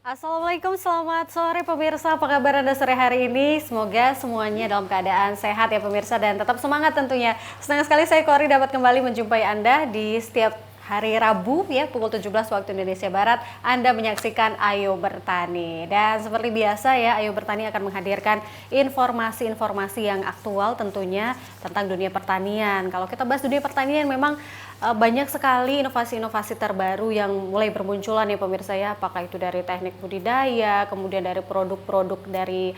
Assalamualaikum, selamat sore pemirsa. Apa kabar Anda sore hari ini? Semoga semuanya dalam keadaan sehat ya pemirsa dan tetap semangat tentunya. Senang sekali saya Kori dapat kembali menjumpai Anda di setiap hari Rabu ya pukul 17 waktu Indonesia Barat. Anda menyaksikan Ayo Bertani. Dan seperti biasa ya, Ayo Bertani akan menghadirkan informasi-informasi yang aktual tentunya tentang dunia pertanian. Kalau kita bahas dunia pertanian memang banyak sekali inovasi-inovasi terbaru yang mulai bermunculan ya pemirsa ya, apakah itu dari teknik budidaya, kemudian dari produk-produk dari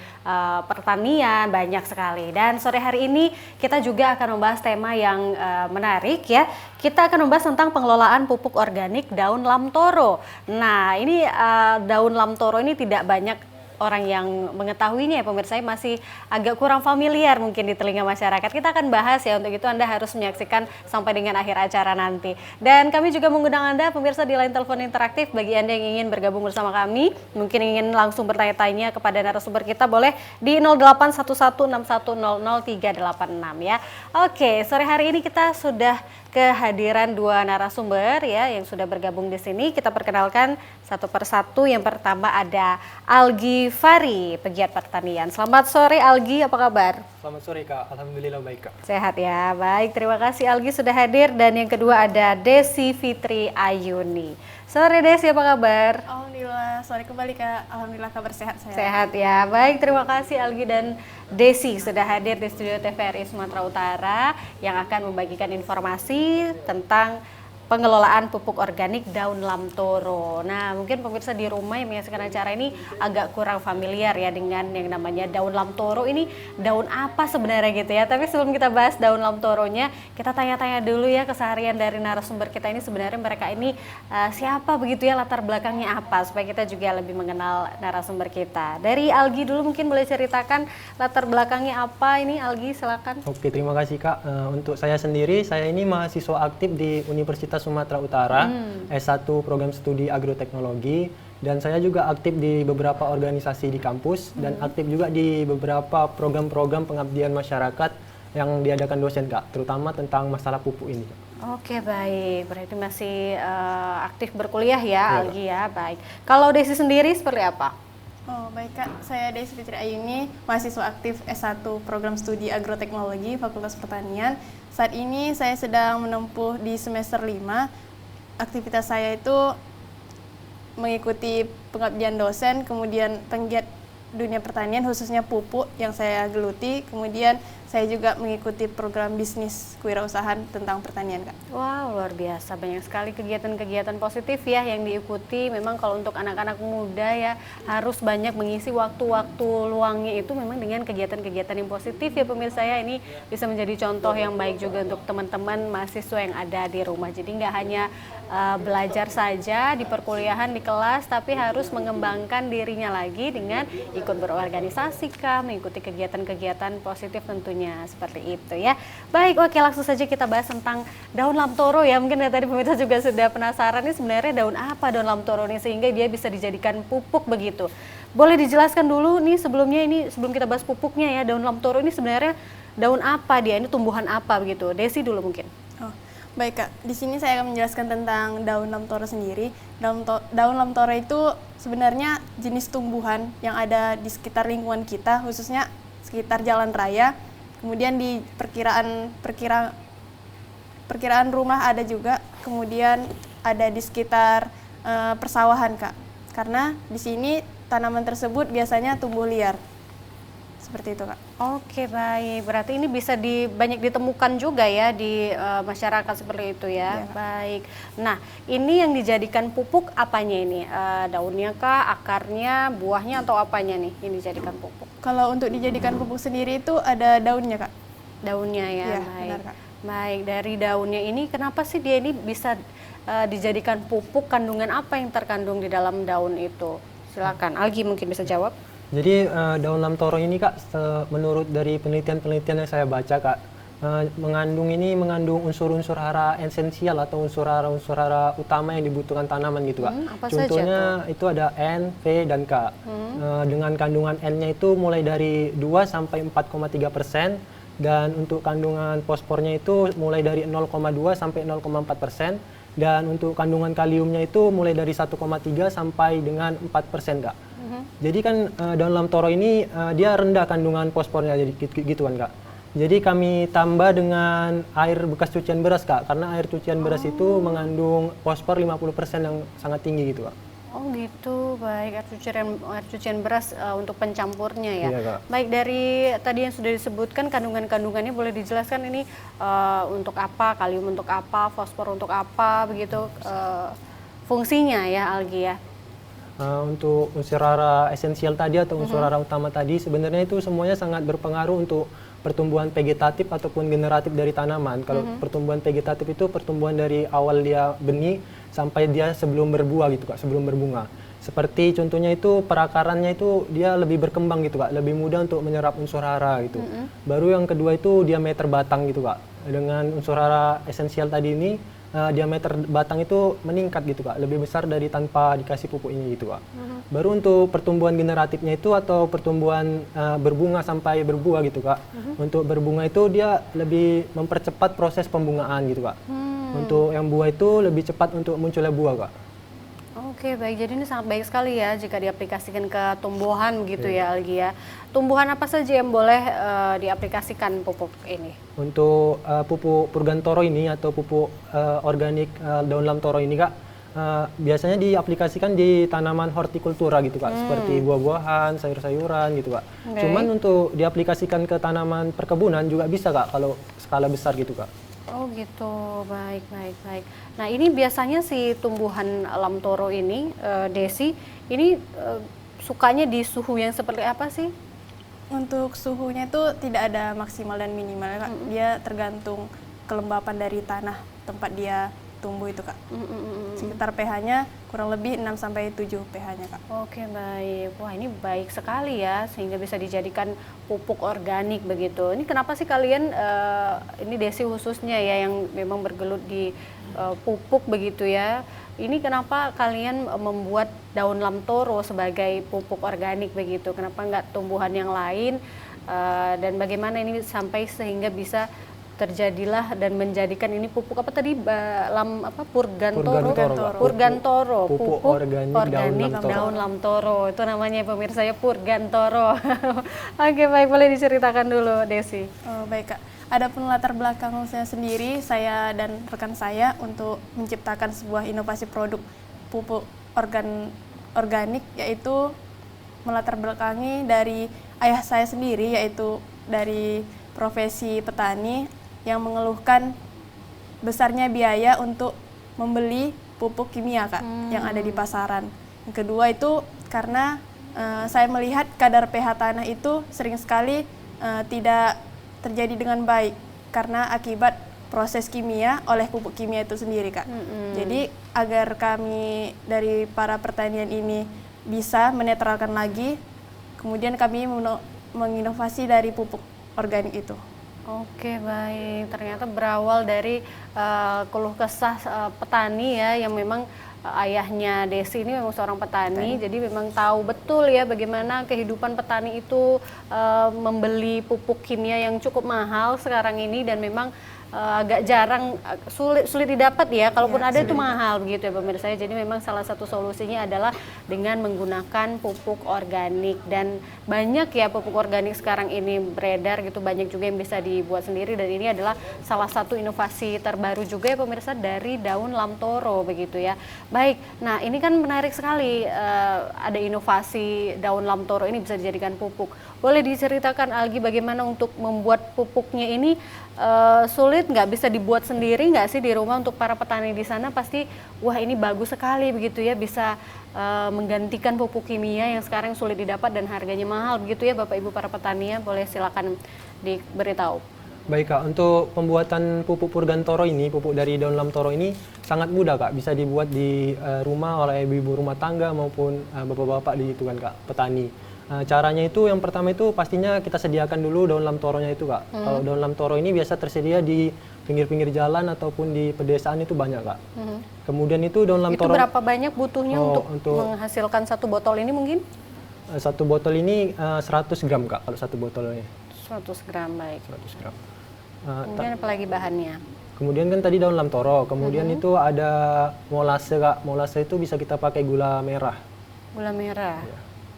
pertanian, banyak sekali. Dan sore hari ini kita juga akan membahas tema yang menarik ya. Kita akan membahas tentang pengelolaan pupuk organik daun lamtoro. Nah, ini daun lamtoro ini tidak banyak orang yang mengetahuinya ya pemirsa, masih agak kurang familiar mungkin di telinga masyarakat. Kita akan bahas ya, untuk itu Anda harus menyaksikan sampai dengan akhir acara nanti. Dan kami juga mengundang Anda pemirsa di line telepon interaktif bagi Anda yang ingin bergabung bersama kami, mungkin ingin langsung bertanya-tanya kepada narasumber kita, boleh di 081161000386 ya. Oke, sore hari ini kita sudah kehadiran dua narasumber ya yang sudah bergabung di sini. Kita perkenalkan satu persatu. Yang pertama ada Algi Fari, pegiat pertanian. Selamat sore Algi, apa kabar? Selamat sore Kak, Alhamdulillah baik Kak. Sehat ya, baik. Terima kasih Algi sudah hadir. Dan yang kedua ada Desi Fitri Ayuni. Sore Desi, apa kabar? Alhamdulillah, sore kembali Kak. Alhamdulillah kabar sehat saya. Sehat ya, baik. Terima kasih Algi dan Desi sudah hadir di studio TVRI Sumatera Utara yang akan membagikan informasi tentang pengelolaan pupuk organik daun lamtoro. Nah, mungkin pemirsa di rumah yang menyaksikan acara ini agak kurang familiar ya dengan yang namanya daun lamtoro. Ini daun apa sebenarnya gitu ya. Tapi sebelum kita bahas daun lamtoronya, kita tanya-tanya dulu ya keseharian dari narasumber kita ini, sebenarnya mereka ini siapa begitu ya, latar belakangnya apa, supaya kita juga lebih mengenal narasumber kita. Dari Algi dulu mungkin boleh ceritakan latar belakangnya apa ini, Algi silakan. Oke, terima kasih Kak. Untuk saya sendiri, saya ini mahasiswa aktif di Universitas Sumatera Utara, S1 program studi agroteknologi, dan saya juga aktif di beberapa organisasi di kampus dan aktif juga di beberapa program-program pengabdian masyarakat yang diadakan dosen Kak, terutama tentang masalah pupuk ini Kak. Oke, baik, berarti masih aktif berkuliah ya, Iya, Algi ya, baik. Kalau Desi sendiri seperti apa? Oh baik Kak, saya Desi Fitri Ayuni, mahasiswa aktif S1 program studi agroteknologi Fakultas Pertanian. Saat ini saya sedang menempuh di semester 5. Aktivitas saya itu mengikuti pengabdian dosen, kemudian penggiat dunia pertanian khususnya pupuk yang saya geluti, kemudian saya juga mengikuti program bisnis kewirausahaan tentang pertanian Kak. Wow, luar biasa, banyak sekali kegiatan-kegiatan positif ya yang diikuti. Memang kalau untuk anak-anak muda ya harus banyak mengisi waktu-waktu luangnya itu memang dengan kegiatan-kegiatan yang positif ya pemirsa ya. Ini bisa menjadi contoh yang baik juga untuk teman-teman mahasiswa yang ada di rumah. Jadi nggak hanya belajar saja di perkuliahan, di kelas, tapi harus mengembangkan dirinya lagi dengan ikut berorganisasi kah, mengikuti kegiatan-kegiatan positif tentunya, seperti itu ya. Baik, oke, langsung saja kita bahas tentang daun lamtoro ya. Mungkin dari tadi pemirsa juga sudah penasaran nih sebenarnya daun apa daun lamtoro ini sehingga dia bisa dijadikan pupuk begitu. Boleh dijelaskan dulu nih sebelumnya, ini sebelum kita bahas pupuknya ya, daun lamtoro ini sebenarnya daun apa dia, ini tumbuhan apa begitu. Desi dulu mungkin. Oh, baik Kak, di sini saya akan menjelaskan tentang daun lamtoro sendiri. Daun lamtoro itu sebenarnya jenis tumbuhan yang ada di sekitar lingkungan kita, khususnya sekitar jalan raya. Kemudian di perkiraan rumah ada juga, kemudian ada di sekitar persawahan Kak. Karena di sini tanaman tersebut biasanya tumbuh liar. Seperti itu Kak. Oke, baik. Berarti ini bisa banyak ditemukan juga ya di masyarakat seperti itu ya. Iya, Baik. Nah, ini yang dijadikan pupuk apanya ini? Daunnya kah, akarnya, buahnya atau apanya nih yang dijadikan pupuk? Kalau untuk dijadikan pupuk sendiri itu ada daunnya Kak. Daunnya ya, Iya, baik. benar, Kak. Baik, dari daunnya ini kenapa sih dia ini bisa dijadikan pupuk? Kandungan apa yang terkandung di dalam daun itu? Silakan, Algi mungkin bisa jawab. Jadi daun lamtoro ini Kak, menurut dari penelitian-penelitian yang saya baca Kak, mengandung unsur-unsur hara esensial atau unsur hara utama yang dibutuhkan tanaman gitu Kak. Apa Contohnya saja itu ada N, P, dan K. Dengan kandungan N-nya itu mulai dari 2 sampai 4,3%, dan untuk kandungan fosfornya itu mulai dari 0,2 sampai 0,4%, Dan untuk kandungan kaliumnya itu mulai dari 1,3 sampai dengan 4% Kak. Jadi kan daun lam toro ini dia rendah kandungan fosfornya jadi gitu kan Kak. Jadi kami tambah dengan air bekas cucian beras Kak, karena air cucian beras itu mengandung fosfor 50% yang sangat tinggi gitu Kak. Oh gitu, baik, air cucian beras untuk pencampurnya ya. Iya, Kak. Baik, dari tadi yang sudah disebutkan kandungan-kandungannya, boleh dijelaskan ini untuk apa, kalium untuk apa, fosfor untuk apa, begitu fungsinya ya algi ya. Untuk unsur hara esensial tadi atau unsur hara utama tadi sebenarnya itu semuanya sangat berpengaruh untuk pertumbuhan vegetatif ataupun generatif dari tanaman. Kalau pertumbuhan vegetatif itu pertumbuhan dari awal dia benih sampai dia sebelum berbuah gitu Kak, sebelum berbunga. Seperti contohnya itu perakarannya itu dia lebih berkembang gitu Kak, lebih mudah untuk menyerap unsur hara gitu. Baru yang kedua itu diameter batang gitu Kak. Dengan unsur hara esensial tadi ini diameter batang itu meningkat gitu Kak, lebih besar dari tanpa dikasih pupuk ini gitu Kak. Baru untuk pertumbuhan generatifnya itu atau pertumbuhan berbunga sampai berbuah gitu Kak. Untuk berbunga itu dia lebih mempercepat proses pembungaan gitu Kak. Untuk yang buah itu lebih cepat untuk munculnya buah Kak. Oke, baik. Jadi ini sangat baik sekali ya jika diaplikasikan ke tumbuhan gitu ya algi ya. Tumbuhan apa saja yang boleh diaplikasikan pupuk ini? Untuk pupuk purgantoro ini atau pupuk organik daun lam toro ini Kak, biasanya diaplikasikan di tanaman hortikultura gitu Kak, seperti buah-buahan, sayur-sayuran gitu Kak. Baik. Cuman untuk diaplikasikan ke tanaman perkebunan juga bisa Kak, kalau skala besar gitu Kak. Oh gitu, baik, baik, baik. Nah ini biasanya si tumbuhan lam toro ini, Desi, ini sukanya di suhu yang seperti apa sih? Untuk suhunya itu tidak ada maksimal dan minimal ya, Kak. Dia tergantung kelembapan dari tanah tempat dia tumbuh itu Kak. Sekitar pH-nya kurang lebih 6 sampai 7 pH-nya Kak. Oke, baik. Wah ini baik sekali ya, sehingga bisa dijadikan pupuk organik begitu. Ini kenapa sih kalian, ini Desi khususnya ya yang memang bergelut di pupuk begitu ya. Ini kenapa kalian membuat daun lam toro sebagai pupuk organik begitu? Kenapa nggak tumbuhan yang lain? Dan bagaimana ini sampai sehingga bisa terjadilah dan menjadikan ini pupuk apa tadi purgantoro, pupuk organik daun lam toro. Itu namanya pemirsa ya, purgantoro. Oke, baik, boleh diceritakan dulu Desi. Oh, baik Kak. Adapun latar belakang saya sendiri, saya dan rekan saya untuk menciptakan sebuah inovasi produk pupuk organik, yaitu melatar belakangi dari ayah saya sendiri, yaitu dari profesi petani yang mengeluhkan besarnya biaya untuk membeli pupuk kimia Kak yang ada di pasaran. Yang kedua itu karena saya melihat kadar pH tanah itu sering sekali tidak terjadi dengan baik karena akibat proses kimia oleh pupuk kimia itu sendiri Kak. Jadi agar kami dari para pertanian ini bisa menetralkan lagi, kemudian kami menginovasi dari pupuk organik itu. Oke, baik. Ternyata berawal dari keluh kesah petani ya, yang memang ayahnya Desi ini memang seorang petani, jadi memang tahu betul ya bagaimana kehidupan petani itu membeli pupuk kimia yang cukup mahal sekarang ini, dan memang agak jarang, sulit didapat ya, kalaupun ada itu mahal begitu ya pemirsa. Jadi memang salah satu solusinya adalah dengan menggunakan pupuk organik, dan banyak ya pupuk organik sekarang ini beredar gitu, banyak juga yang bisa dibuat sendiri, dan ini adalah salah satu inovasi terbaru juga ya pemirsa dari daun lam toro begitu ya. Baik, nah ini kan menarik sekali, ada inovasi daun lam toro ini bisa dijadikan pupuk. Boleh diceritakan Algi bagaimana untuk membuat pupuknya ini? Sulit nggak, bisa dibuat sendiri nggak sih di rumah? Untuk para petani di sana pasti wah ini bagus sekali begitu ya, bisa menggantikan pupuk kimia yang sekarang sulit didapat dan harganya mahal begitu ya Bapak Ibu para petani ya. Boleh silakan diberitahu. Baik Kak, untuk pembuatan pupuk purgantoro ini, pupuk dari daun lam toro ini sangat mudah Kak, bisa dibuat di rumah oleh ibu-ibu rumah tangga maupun bapak-bapak di itu kan Kak, petani. Caranya itu yang pertama itu pastinya kita sediakan dulu daun lam toronya itu Kak. Kalau daun lam toro ini biasa tersedia di pinggir-pinggir jalan ataupun di pedesaan itu banyak Kak. Kemudian itu daun lam Itu toro. berapa banyak butuhnya untuk menghasilkan satu botol ini mungkin? Satu botol ini 100 gram Kak, kalau satu botolnya. 100 gram, baik. 100 gram. Kemudian apa lagi bahannya? Kemudian kan tadi daun lamtoro, kemudian itu ada molase Kak. Molase itu bisa kita pakai gula merah. Gula merah.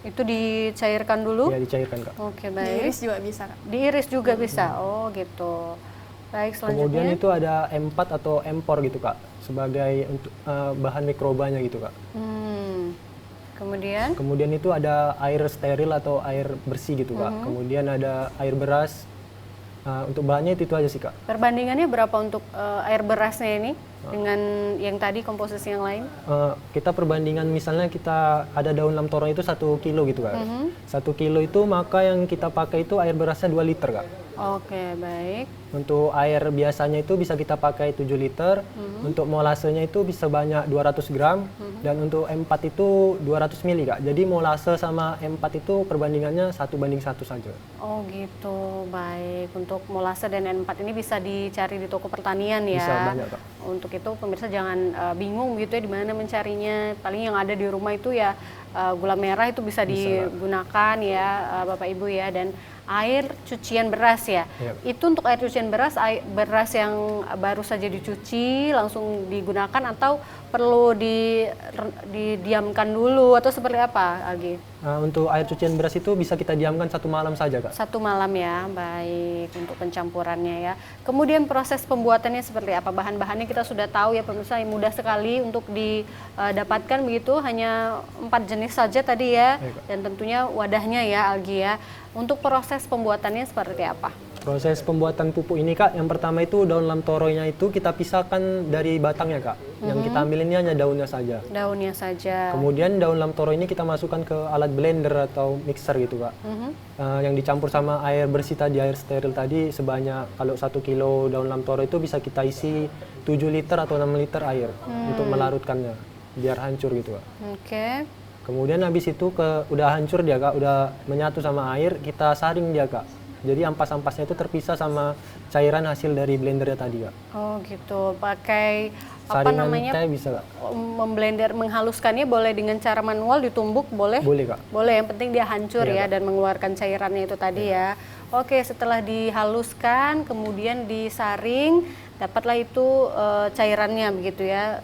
Itu dicairkan dulu? Ya, dicairkan Kak. Oke, baik. Diiris juga bisa, Kak. Diiris juga bisa. Oh, gitu. Baik, Kemudian selanjutnya. itu ada M4 atau empor gitu Kak, sebagai untuk bahan mikrobanya gitu Kak. Kemudian Kemudian itu ada air steril atau air bersih gitu Kak. Kemudian ada air beras. Untuk bahannya itu aja sih Kak. perbandingannya berapa untuk air berasnya ini dengan yang tadi komposisi yang lain? Kita perbandingan misalnya kita ada daun lamtoro itu 1 kilo gitu Kak. 1 kilo itu maka yang kita pakai itu air berasnya 2 liter Kak. Oke, baik. Untuk air biasanya itu bisa kita pakai 7 liter, untuk molasenya itu bisa banyak 200 gram, dan untuk M4 itu 200 mili Kak. Jadi molase sama M4 itu perbandingannya 1:1 saja. Oh gitu, baik. Untuk molase dan N4 ini bisa dicari di toko pertanian ya. Bisa banyak Kak. Untuk itu pemirsa jangan bingung gitu ya di mana mencarinya. Paling yang ada di rumah itu ya gula merah itu bisa digunakan ya Bapak Ibu ya, dan air cucian beras ya. Iya. Itu untuk air cucian beras, beras yang baru saja dicuci langsung digunakan atau perlu didiamkan dulu atau seperti apa, Algi? Untuk air cucian beras itu bisa kita diamkan 1 malam saja Kak. 1 malam ya, baik, untuk pencampurannya ya. Kemudian proses pembuatannya seperti apa? Bahan-bahannya kita sudah tahu ya pemirsa, mudah sekali untuk didapatkan begitu, hanya 4 jenis saja tadi ya. Iya, Kak. Dan tentunya wadahnya ya Algi ya. Untuk proses pembuatannya seperti apa? Proses pembuatan pupuk ini Kak, yang pertama itu daun lamtoronya itu kita pisahkan dari batangnya Kak. Yang kita ambil ini hanya daunnya saja. Daunnya saja. Kemudian daun lamtoro ini kita masukkan ke alat blender atau mixer gitu Kak. Yang dicampur sama air bersih tadi, air steril tadi sebanyak, kalau 1 kilo daun lamtoro itu bisa kita isi 7 liter atau 6 liter air untuk melarutkannya biar hancur gitu Kak. Oke. Kemudian habis itu udah hancur dia Kak, udah menyatu sama air, kita saring dia Kak. Jadi ampas-ampasnya itu terpisah sama cairan hasil dari blendernya tadi Kak. Oh gitu, pakai apa Saringan namanya? teh bisa Kak? Memblender, menghaluskannya boleh dengan cara manual ditumbuk boleh? Boleh Kak. Boleh, yang penting dia hancur Iya, ya dan mengeluarkan cairannya itu tadi ya. Oke, setelah dihaluskan kemudian disaring, dapatlah itu cairannya begitu ya,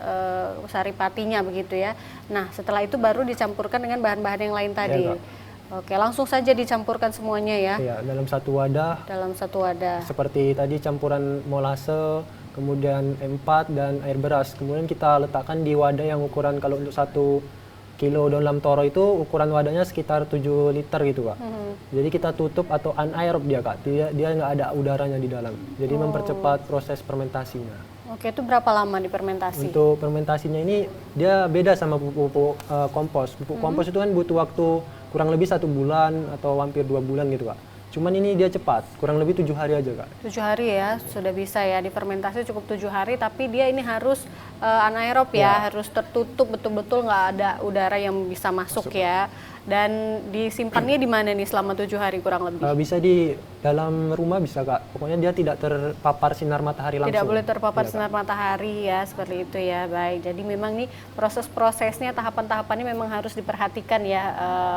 saripatinya begitu ya. Nah, setelah itu baru dicampurkan dengan bahan-bahan yang lain tadi. Kak. Oke, langsung saja dicampurkan semuanya ya Iya, dalam satu wadah. dalam satu wadah. Seperti tadi campuran molase, kemudian M4 dan air beras. Kemudian kita letakkan di wadah yang ukuran, kalau untuk 1 kilo daun lamtoro itu ukuran wadahnya sekitar 7 liter gitu Kak. Jadi kita tutup atau anaerob dia Kak. Dia nggak ada udaranya di dalam. Jadi mempercepat proses fermentasinya. Oke, itu berapa lama difermentasi? Untuk fermentasinya ini dia beda sama pupuk kompos. Pupuk kompos itu kan butuh waktu kurang lebih 1 bulan atau hampir 2 bulan gitu Kak. Cuman ini dia cepat, kurang lebih 7 hari aja Kak. 7 hari ya, sudah bisa ya difermentasi cukup 7 hari, tapi dia ini harus anaerob ya, harus tertutup betul-betul, nggak ada udara yang bisa masuk ya. Dan disimpannya di mana nih selama 7 hari kurang lebih? Bisa di dalam rumah bisa Kak. Pokoknya dia tidak terpapar sinar matahari langsung. Tidak boleh terpapar Iya, Kak. sinar matahari ya, seperti itu ya. Baik, jadi memang nih proses-prosesnya, tahapan-tahapannya memang harus diperhatikan ya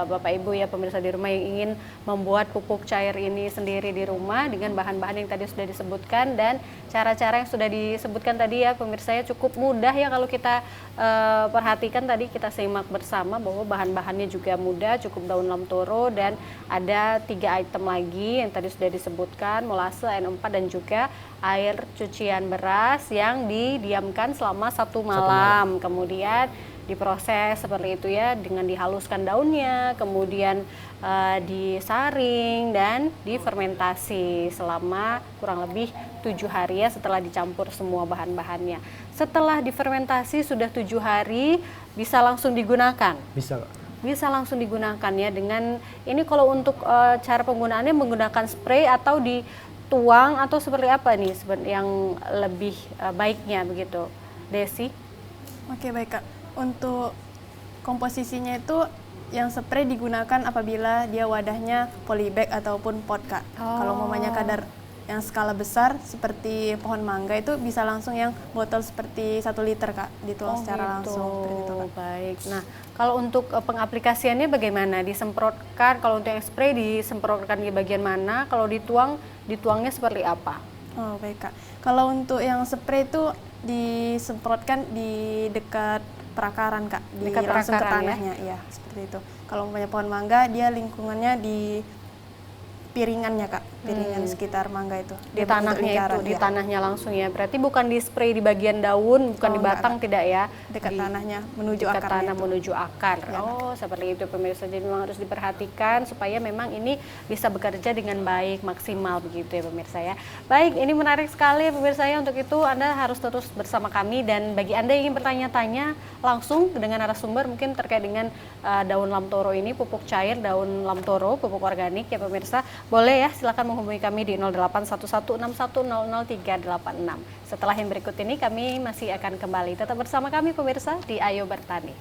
Bapak Ibu ya, pemirsa di rumah yang ingin membuat pupuk cair ini sendiri di rumah dengan bahan-bahan yang tadi sudah disebutkan, dan cara-cara yang sudah disebutkan tadi ya pemirsa ya, cukup mudah ya kalau kita perhatikan tadi, kita simak bersama bahwa bahan-bahannya juga mudah, cukup daun lamtoro, dan ada 3 item lagi yang tadi sudah disebutkan, molase, N4 dan juga air cucian beras yang didiamkan selama 1 malam. Kemudian diproses seperti itu ya, dengan dihaluskan daunnya, kemudian disaring dan difermentasi selama kurang lebih 7 hari ya, setelah dicampur semua bahan-bahannya. Setelah difermentasi sudah 7 hari, bisa langsung digunakan? Bisa Kak. Bisa langsung digunakan ya. Dengan ini kalau untuk cara penggunaannya menggunakan spray atau dituang atau seperti apa nih yang lebih baiknya begitu, Desi? Oke, baik Kak. Untuk komposisinya itu yang spray digunakan apabila dia wadahnya polybag ataupun pot Kak. Kalau umpamanya kadar yang skala besar seperti pohon mangga itu bisa langsung yang botol seperti 1 liter Kak, dituang secara gitu. langsung seperti itu Kak. Baik. Nah, kalau untuk pengaplikasiannya bagaimana? Disemprotkan, kalau untuk yang spray disemprotkan di bagian mana? Kalau dituangnya seperti apa? Oh, baik Kak. Kalau untuk yang spray itu disemprotkan di dekat perakaran Kak, Dekat langsung ke perakaran, ya? tanahnya, iya seperti itu. Kalau umpamanya pohon mangga, dia lingkungannya di piringannya Kak, piringan sekitar mangga itu. Di Dia berbentuk tanahnya itu, lingkaran, di iya. tanahnya langsung ya. Berarti bukan di spray di bagian daun, bukan Oh, di enggak, batang, Kak. tidak ya? Dekat Di- tanahnya menuju dekat akarnya tanah itu. menuju akar. Ya, Oh, seperti itu pemirsa. Jadi memang harus diperhatikan supaya memang ini bisa bekerja dengan baik, maksimal begitu ya pemirsa ya. Baik, ini menarik sekali pemirsa ya. Untuk itu Anda harus terus bersama kami, dan bagi Anda yang ingin bertanya-tanya langsung dengan narasumber mungkin terkait dengan daun lamtoro ini, pupuk cair daun lamtoro, pupuk organik ya pemirsa, boleh ya silakan menghubungi kami di 081161000386. Setelah yang berikut ini kami masih akan kembali. Tetap bersama kami pemirsa di Ayo Bertani.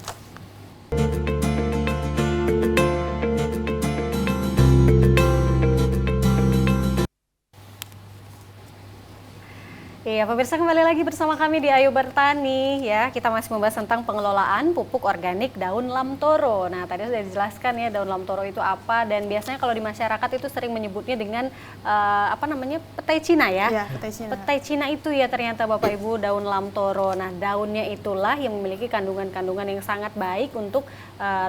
Iya, pemirsa kembali lagi bersama kami di Ayo Bertani ya. Kita masih membahas tentang pengelolaan pupuk organik daun lamtoro. Nah, tadi sudah dijelaskan ya daun lamtoro itu apa, dan biasanya kalau di masyarakat itu sering menyebutnya dengan petai Cina ya. Iya, petai Cina. Petai Cina itu ya ternyata Bapak Ibu daun lamtoro. Nah, daunnya itulah yang memiliki kandungan-kandungan yang sangat baik untuk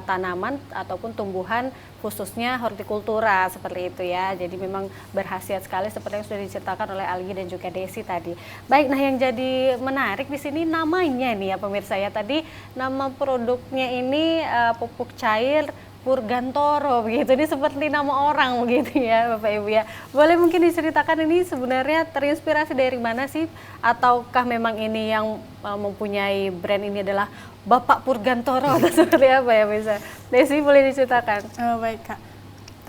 tanaman ataupun tumbuhan, khususnya hortikultura seperti itu ya. Jadi memang berkhasiat sekali seperti yang sudah diceritakan oleh Algi dan juga Desi tadi. Baik, nah yang jadi menarik di sini namanya nih ya pemirsa ya. Tadi nama produknya ini pupuk cair Purgantoro begitu. Ini seperti nama orang begitu ya Bapak Ibu ya. Boleh mungkin diceritakan ini sebenarnya terinspirasi dari mana sih? Ataukah memang ini yang mempunyai brand ini adalah Bapak Purgantoro atau seperti apa ya bisa? Desi boleh diceritakan? Oh, baik Kak.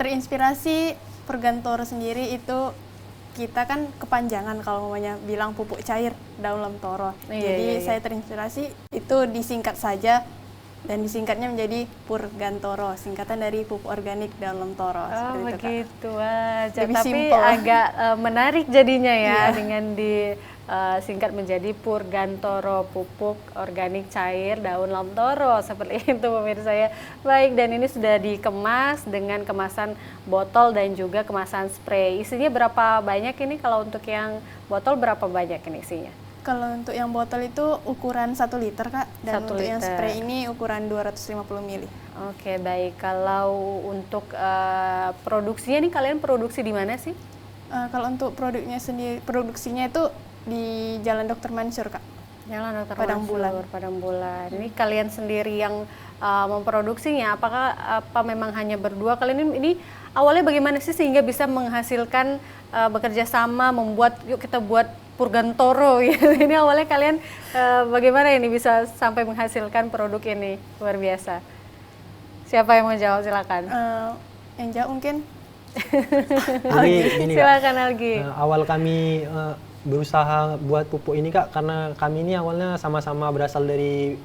Terinspirasi Purgantoro sendiri itu kita kan kepanjangan kalau namanya bilang pupuk cair daun lamtoro. Iya, Jadi iya, iya. saya terinspirasi itu disingkat saja dan disingkatnya menjadi Purgantoro, singkatan dari pupuk organik daun lamtoro. Oh Seperti itu, Kak. begitu, wah, Lebih tapi simple. agak menarik jadinya ya Iya. dengan disingkat menjadi Purgantoro, pupuk organik cair daun lamtoro seperti itu pemirsa ya. Baik, dan ini sudah dikemas dengan kemasan botol dan juga kemasan spray. Isinya berapa banyak ini? Kalau untuk yang botol berapa banyak ini isinya? Kalau untuk yang botol itu ukuran 1 liter Kak, dan 1 untuk yang liter. spray ini ukuran 250 ml. Oke, baik. Kalau untuk produksinya nih kalian produksi di mana sih? Kalau untuk produknya sendiri, produksinya itu di Jalan Dr. Mansur Kak. Jalan Dr. Padang Mansur, Bulan. Padang Bulan. Ini kalian sendiri yang memproduksinya? Apakah memang hanya berdua? Kalian ini awalnya bagaimana sih sehingga bisa menghasilkan bekerja sama membuat yuk kita buat Purgantoro gitu. Ini awalnya kalian bagaimana ini bisa sampai menghasilkan produk ini? Luar biasa. Siapa yang mau jawab? Silakan. Yang jauh mungkin Jadi gini Kak, Silakan Algi. awal kami berusaha buat pupuk ini Kak, karena kami ini awalnya sama-sama berasal dari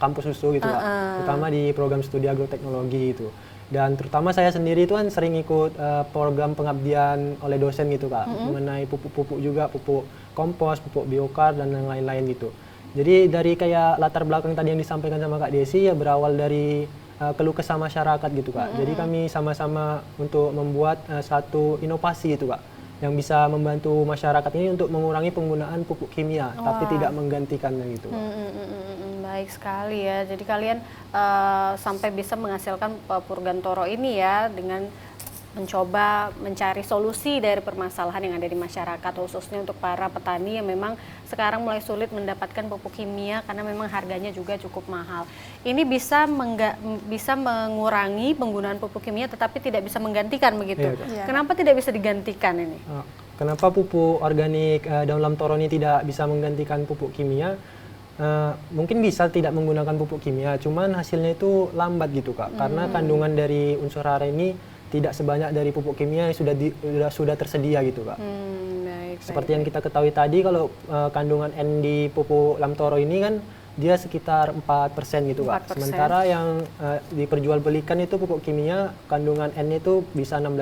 kampus susu gitu Kak, terutama di program studi agroteknologi gitu. Dan terutama saya sendiri itu kan sering ikut program pengabdian oleh dosen gitu Kak, mengenai pupuk-pupuk juga, pupuk kompos, pupuk biokar dan yang lain-lain gitu. Jadi dari kayak latar belakang tadi yang disampaikan sama Kak Desi ya berawal dari keluh kesah masyarakat gitu Kak. Jadi kami sama-sama untuk membuat satu inovasi gitu Kak, yang bisa membantu masyarakat ini untuk mengurangi penggunaan pupuk kimia, tapi tidak menggantikannya gitu Kak. Baik sekali ya. Jadi kalian sampai bisa menghasilkan Purgantoro ini ya dengan mencoba mencari solusi dari permasalahan yang ada di masyarakat, khususnya untuk para petani yang memang sekarang mulai sulit mendapatkan pupuk kimia karena memang harganya juga cukup mahal. Ini bisa mengurangi penggunaan pupuk kimia tetapi tidak bisa menggantikan begitu. Iya, Kak. Iya. Kenapa tidak bisa digantikan ini? Kenapa pupuk organik daun lamtoro ini tidak bisa menggantikan pupuk kimia? Mungkin bisa tidak menggunakan pupuk kimia, cuman hasilnya itu lambat gitu Kak, karena kandungan dari unsur hara ini tidak sebanyak dari pupuk kimia yang sudah tersedia gitu Kak. Baik, Seperti yang kita ketahui tadi, kalau kandungan N di pupuk lamtoro ini kan dia sekitar 4% gitu Kak. 4%. Sementara yang diperjualbelikan itu pupuk kimia kandungan N itu bisa 16%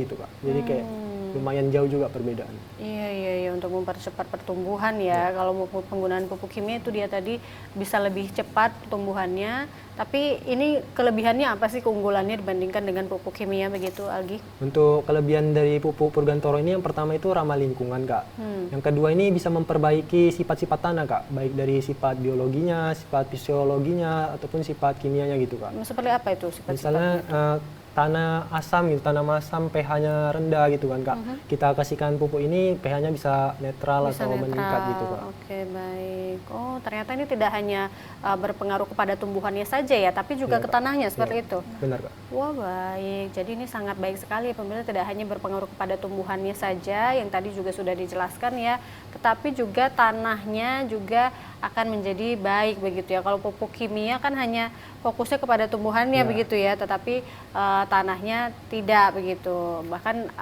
gitu Kak. Jadi kayak lumayan jauh juga perbedaan. Iya, untuk mempercepat pertumbuhan ya. Kalau penggunaan pupuk kimia itu dia tadi bisa lebih cepat pertumbuhannya. Tapi ini kelebihannya apa sih, keunggulannya dibandingkan dengan pupuk kimia begitu, Algi? Untuk kelebihan dari pupuk Purgantoro ini yang pertama itu ramah lingkungan, Kak. Yang kedua ini bisa memperbaiki sifat-sifat tanah, Kak. Baik dari sifat biologinya, sifat fisiologinya, ataupun sifat kimianya gitu, Kak. Seperti apa itu sifat-sifatnya? Misalnya tanah asam gitu, tanah asam pH-nya rendah gitu kan, Kak. Kita kasihkan pupuk ini pH-nya bisa netral Bisa atau netral. meningkat gitu, Kak. Oke, baik. Oh, ternyata ini tidak hanya berpengaruh kepada tumbuhannya saja ya, tapi juga Iya, ke Kak. tanahnya seperti Iya, itu. Benar, Kak. Wah, baik. Jadi ini sangat baik sekali ya pemirsa, tidak hanya berpengaruh kepada tumbuhannya saja yang tadi juga sudah dijelaskan ya, tetapi juga tanahnya juga akan menjadi baik begitu ya. Kalau pupuk kimia kan hanya fokusnya kepada tumbuhannya Ya. begitu ya, tetapi tanahnya tidak begitu. Bahkan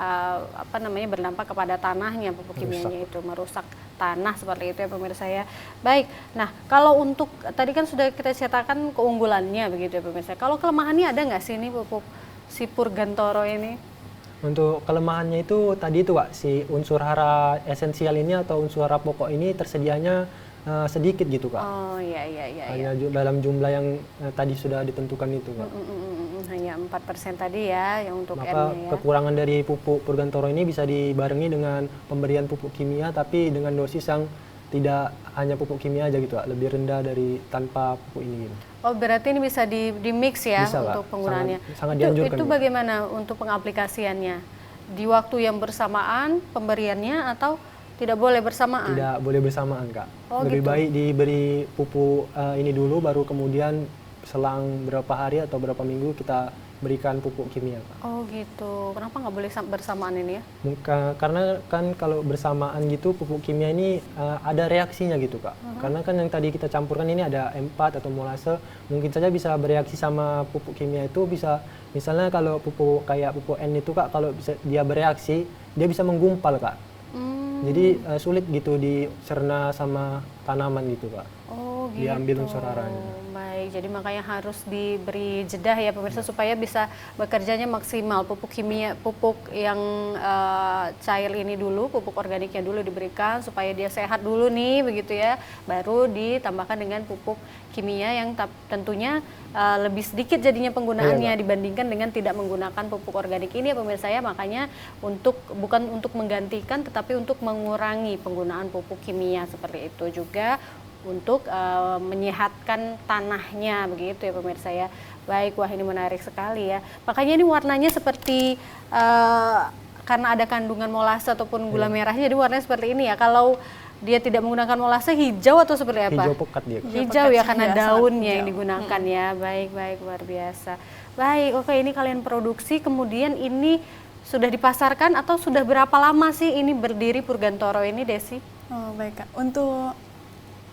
berdampak kepada tanahnya pupuk kimianya itu merusak tanah seperti itu ya pemirsa ya. Baik. Nah, kalau untuk tadi kan sudah kita ceritakan keunggulannya begitu ya pemirsa. Kalau kelemahannya ada nggak sih ini pupuk si Purgantoro ini? Untuk kelemahannya itu tadi itu, Kak, si unsur hara esensial ini atau unsur hara pokok ini tersedianya sedikit gitu, Kak. Oh iya. Hanya dalam jumlah yang tadi sudah ditentukan itu, Kak. Hanya 4% tadi ya yang untuk Maka N-nya ya. kekurangan dari pupuk Purgantoro ini bisa dibarengi dengan pemberian pupuk kimia, tapi dengan dosis yang tidak hanya pupuk kimia aja gitu, Kak. Lebih rendah dari tanpa pupuk ini gitu. Oh, berarti ini bisa di mix ya Bisa, Kak. untuk penggunaannya. Sangat dianjurkan, Itu Kak. bagaimana untuk pengaplikasiannya? Di waktu yang bersamaan pemberiannya atau tidak boleh bersamaan? Tidak boleh bersamaan, Kak. Oh, Lebih gitu. baik diberi pupuk ini dulu, baru kemudian selang berapa hari atau berapa minggu kita berikan pupuk kimia, Kak. Oh gitu. Kenapa nggak boleh bersamaan ini ya? Karena kan kalau bersamaan gitu pupuk kimia ini ada reaksinya gitu, Kak. Karena kan yang tadi kita campurkan ini ada M4 atau molase, mungkin saja bisa bereaksi sama pupuk kimia itu, bisa misalnya kalau pupuk kayak pupuk N itu, Kak, kalau dia bereaksi dia bisa menggumpal, Kak. Jadi sulit gitu dicerna sama tanaman gitu, Kak. Oh gitu. Diambil unsur haranya. Baik, jadi makanya harus diberi jeda ya pemirsa supaya bisa bekerjanya maksimal. Pupuk kimia, pupuk yang cair ini dulu, pupuk organiknya dulu diberikan supaya dia sehat dulu nih begitu ya. Baru ditambahkan dengan pupuk kimia yang tentunya lebih sedikit jadinya penggunaannya dibandingkan dengan tidak menggunakan pupuk organik ini ya pemirsa ya. Makanya bukan untuk menggantikan tetapi untuk mengurangi penggunaan pupuk kimia seperti itu, juga untuk menyehatkan tanahnya begitu ya pemirsa ya. Baik, wah ini menarik sekali ya. Makanya ini warnanya seperti karena ada kandungan molase ataupun gula merahnya, jadi warnanya seperti ini ya. Kalau dia tidak menggunakan molase, hijau atau seperti apa? Hijau pekat dia, Kak. Hijau ya, karena Iya, sangat daunnya yang hijau. digunakan ya. Baik, luar biasa. Baik, oke, ini kalian produksi, kemudian ini sudah dipasarkan atau sudah berapa lama sih ini berdiri Purgantoro ini, Desi? Oh, baik, Kak. Untuk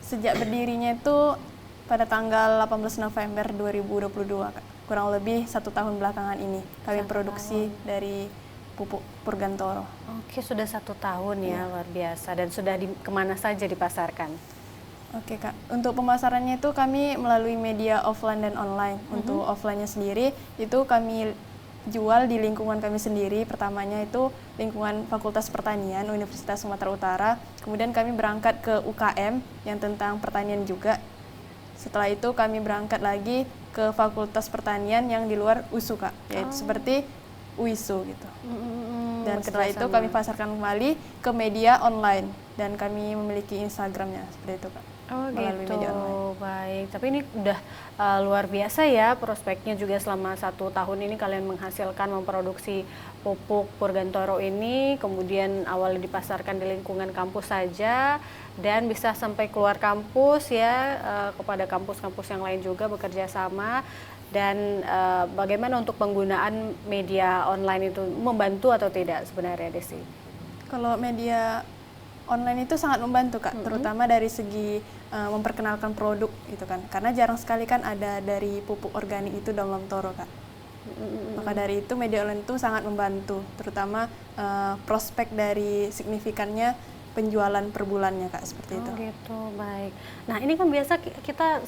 sejak berdirinya itu pada tanggal 18 November 2022, Kak. Kurang lebih 1 tahun belakangan ini kami produksi dari pupuk Purgantoro. Oke, sudah 1 tahun ya, luar biasa. Dan sudah kemana saja dipasarkan? Oke, Kak, untuk pemasarannya itu kami melalui media offline dan online. Untuk offline-nya sendiri itu kami jual di lingkungan kami sendiri. Pertamanya itu lingkungan Fakultas Pertanian Universitas Sumatera Utara. Kemudian kami berangkat ke UKM yang tentang pertanian juga. Setelah itu kami berangkat lagi ke Fakultas Pertanian yang di luar USU, Kak, yaitu seperti UISU gitu. Dan setelah itu kami pasarkan kembali ke media online dan kami memiliki Instagramnya seperti itu, Kak. Oh Melalui gitu, media online. baik. Tapi ini udah luar biasa ya prospeknya juga selama 1 tahun ini kalian menghasilkan, memproduksi pupuk Purgantoro ini, kemudian awalnya dipasarkan di lingkungan kampus saja dan bisa sampai keluar kampus ya, kepada kampus-kampus yang lain juga bekerja sama. Dan bagaimana untuk penggunaan media online itu, membantu atau tidak sebenarnya, Desi? Kalau media online itu sangat membantu, Kak, terutama dari segi memperkenalkan produk gitu kan. Karena jarang sekali kan ada dari pupuk organik itu dalam Toro, Kak. Maka dari itu media online itu sangat membantu, terutama prospek dari signifikannya penjualan per bulannya Kak, seperti itu. Oh gitu, baik. Nah ini kan biasa kita